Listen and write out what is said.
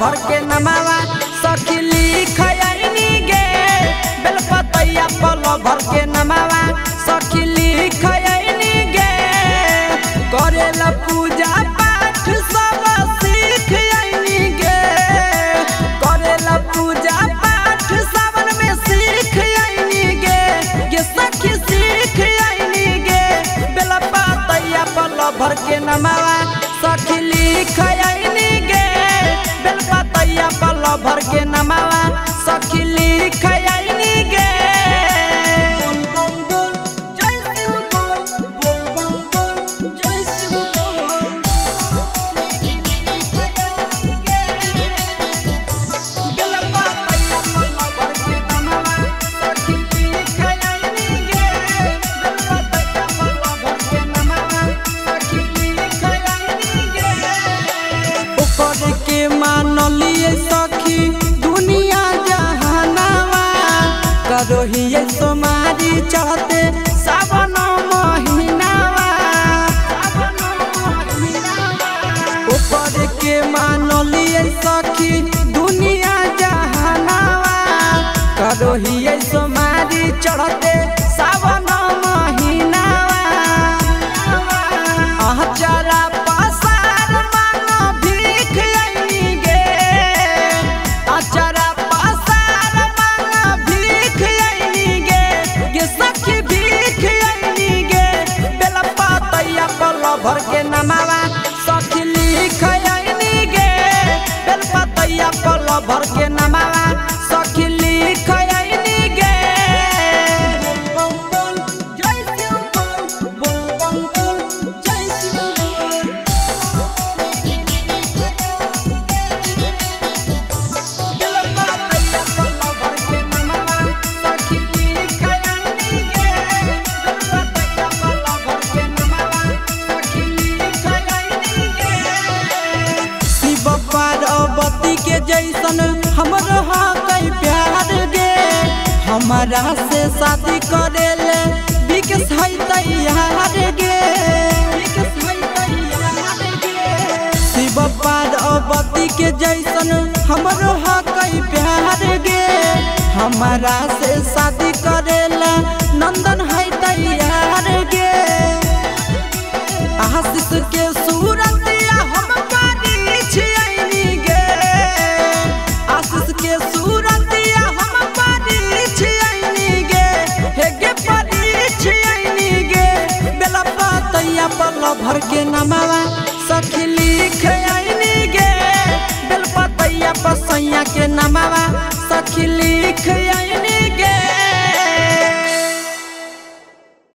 भर के नमावा सखी लिख आईनी गे बेलपतैया पल भर के नमावा सखी लिख आईनी गे करेला पूजा पाठ सब सीख आईनी गे करेला पूजा पाठ सावन में सीख आईनी गे सखी सीख आईनी गे बेलपतैया पल भर के नमावा सखी लिख आईनी गे बेलपतैया पल भर के नमावा सखी लिख आईनी गे सखी दुनिया जहानावा करोहिए सोमारी चढ़ते सावन महीनावा ऊपर के मानलिए सखी दुनिया जहानावा करोहिए सोमारी चढ़ते सावन महीनावा आचारा भर के नमावा सखी लिख आईनी गे बेलपतैया पल भर के नमावा सखी लिख आईनी गे पार्वती के जैसन हमरो कई प्यार गे हमारा से शादी करेले विकस है तैयार गे शिव पार्वती के जैसन हमरो कई प्यार गे हमारा से शादी करेला नंदन है तैयार गे आशीष के सूरत हम के सूरत हम परीछ आईनी गे हेगे परीछ आईनी गे बेलपतैया पल भर के नमावा सखी लिख आईनी गे बेलपतैया पसैया के नमावा सखी लिख आईनी